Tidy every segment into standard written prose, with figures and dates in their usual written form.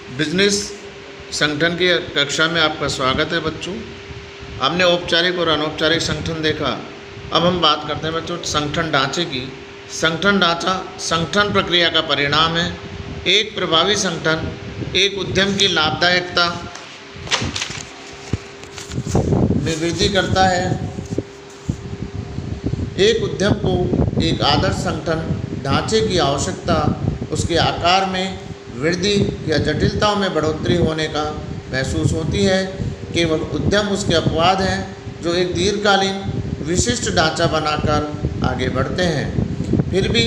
Business संगठन की कक्षा में आपका स्वागत है बच्चों। हमने औपचारिक और अनौपचारिक संगठन देखा। अब हम बात करते हैं बच्चों संगठन ढांचे की। संगठन ढांचा संगठन प्रक्रिया का परिणाम है। एक प्रभावी संगठन एक उद्यम की लाभदायकता में वृद्धि करता है। एक उद्यम को एक आदर्श संगठन ढांचे की आवश्यकता उसके आकार में वृद्धि या जटिलताओं में बढ़ोतरी होने का महसूस होती है। केवल उद्यम उसके अपवाद हैं जो एक दीर्घकालीन विशिष्ट ढांचा बनाकर आगे बढ़ते हैं। फिर भी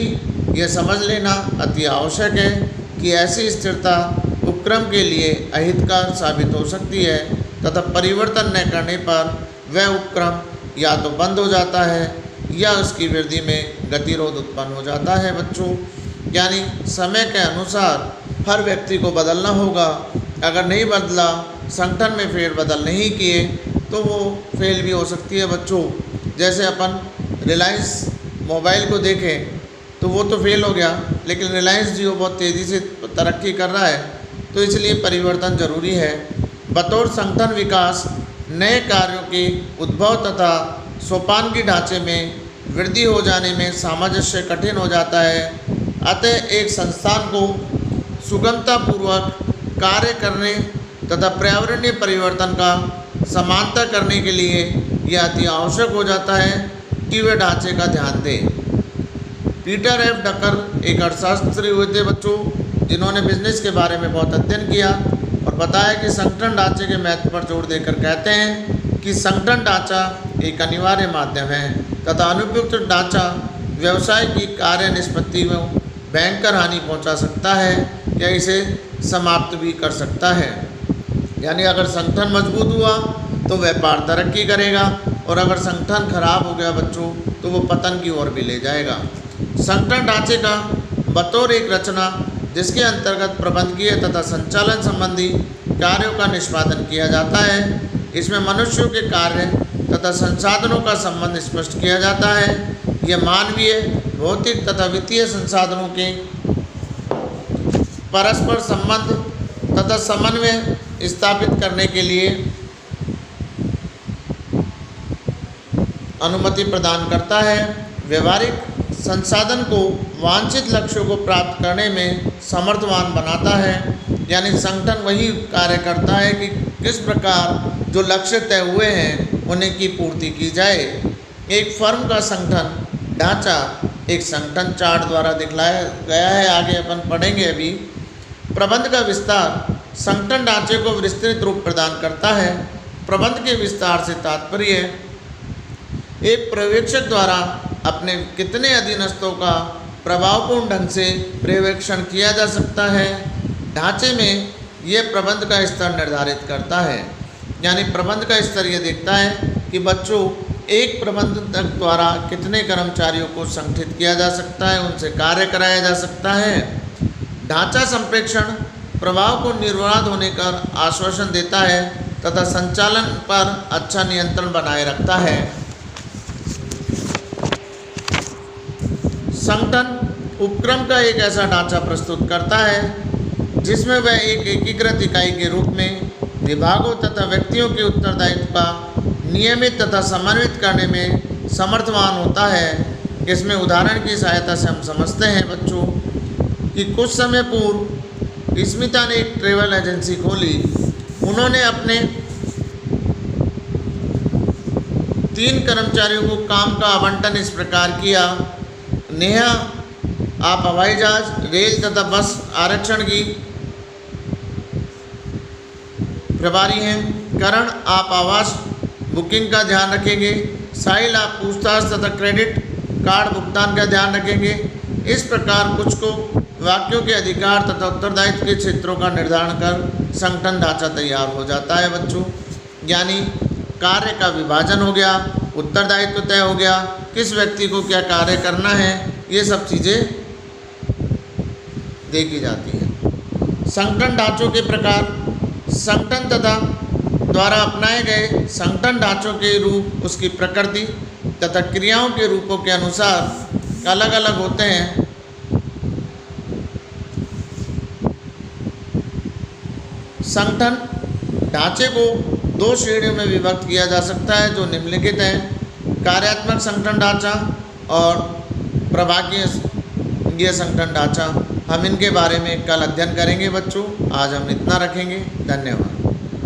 यह समझ लेना अति आवश्यक है कि ऐसी स्थिरता उपक्रम के लिए अहितकार साबित हो सकती है तथा परिवर्तन न करने पर वह उपक्रम या तो बंद हो जाता है या उसकी वृद्धि में गतिरोध उत्पन्न हो जाता है बच्चों। यानी समय के अनुसार हर व्यक्ति को बदलना होगा। अगर नहीं बदला, संगठन में फेरबदल नहीं किए तो वो फेल भी हो सकती है बच्चों। जैसे अपन रिलायंस मोबाइल को देखें तो वो तो फेल हो गया, लेकिन रिलायंस जियो बहुत तेज़ी से तरक्की कर रहा है, तो इसलिए परिवर्तन जरूरी है। बतौर संगठन विकास नए कार्यों के उद्भव तथा सोपान की ढांचे में वृद्धि हो जाने में सामंजस्य कठिन हो जाता है। अतः एक संस्थान को सुगमतापूर्वक कार्य करने तथा पर्यावरणीय परिवर्तन का समानता करने के लिए यह अति आवश्यक हो जाता है कि वे ढांचे का ध्यान दें। पीटर एफ डकर एक अर्थशास्त्री हुए थे बच्चों, जिन्होंने बिजनेस के बारे में बहुत अध्ययन किया और बताया कि संगठन ढांचे के महत्व पर जोर देकर कहते हैं कि संगठन ढांचा एक अनिवार्य माध्यम है तथा अनुपयुक्त ढांचा व्यवसाय की कार्य निष्पत्ति में भयंकर हानि पहुंचा सकता है या इसे समाप्त भी कर सकता है। यानी अगर संगठन मजबूत हुआ तो व्यापार तरक्की करेगा और अगर संगठन खराब हो गया बच्चों तो वो पतन की ओर भी ले जाएगा। संगठन ढांचे का बतौर एक रचना जिसके अंतर्गत प्रबंधकीय तथा संचालन संबंधी कार्यों का निष्पादन किया जाता है। इसमें मनुष्यों के कार्य तथा संसाधनों का संबंध स्पष्ट किया जाता है। यह मानवीय, भौतिक तथा वित्तीय संसाधनों के परस्पर संबंध तथा समन्वय स्थापित करने के लिए अनुमति प्रदान करता है। व्यवहारिक संसाधन को वांछित लक्ष्यों को प्राप्त करने में समर्थवान बनाता है। यानी संगठन वही कार्य करता है कि किस प्रकार जो लक्ष्य तय हुए हैं उन्हें की पूर्ति की जाए। एक फर्म का संगठन ढांचा एक संगठन चार्ट द्वारा दिखलाया गया है, आगे अपन पढ़ेंगे अभी। प्रबंध का विस्तार संगठन ढांचे को विस्तृत रूप प्रदान करता है। प्रबंध के विस्तार से तात्पर्य एक पर्यवेक्षक द्वारा अपने कितने अधीनस्थों का प्रभावपूर्ण ढंग से पर्यवेक्षण किया जा सकता है। ढांचे में यह प्रबंध का स्तर निर्धारित करता है। यानी प्रबंध का स्तर यह देखता है कि बच्चों एक प्रबंधक द्वारा कितने कर्मचारियों को संगठित किया जा सकता है, उनसे कार्य कराया जा सकता है। ढांचा संप्रेक्षण प्रभाव को निर्विवाद होने का आश्वासन देता है तथा संचालन पर अच्छा नियंत्रण बनाए रखता है। संगठन उपक्रम का एक ऐसा ढांचा प्रस्तुत करता है जिसमें वह एक एकीकृत इकाई के रूप में विभागों तथा व्यक्तियों के उत्तरदायित्व का नियमित तथा समन्वित करने में समर्थवान होता है। इसमें उदाहरण की सहायता से हम समझते हैं बच्चों कि कुछ समय पूर्व स्मिता ने एक ट्रैवल एजेंसी खोली। उन्होंने अपने 3 कर्मचारियों को काम का आवंटन इस प्रकार किया। नेहा, आप हवाई जहाज, रेल तथा बस आरक्षण की प्रभारी हैं। करण, आप आवास बुकिंग का ध्यान रखेंगे। साहिल, आप पूछताछ तथा क्रेडिट कार्ड भुगतान का ध्यान रखेंगे। इस प्रकार कुछ को वाक्यों के अधिकार तथा उत्तरदायित्व के क्षेत्रों का निर्धारण कर संगठन ढांचा तैयार हो जाता है बच्चों। यानी कार्य का विभाजन हो गया, उत्तरदायित्व तय हो गया, किस व्यक्ति को क्या कार्य करना है, ये सब चीज़ें देखी जाती हैं। संगठन ढांचों के प्रकार संगठन तथा द्वारा अपनाए गए संगठन ढांचों के रूप उसकी प्रकृति तथा क्रियाओं के रूपों के अनुसार अलग अलग होते हैं। संगठन ढांचे को दो श्रेणियों में विभक्त किया जा सकता है जो निम्नलिखित हैं। कार्यात्मक संगठन ढांचा और प्रभागीय संगठन ढांचा। हम इनके बारे में कल अध्ययन करेंगे बच्चों। आज हम इतना रखेंगे। धन्यवाद।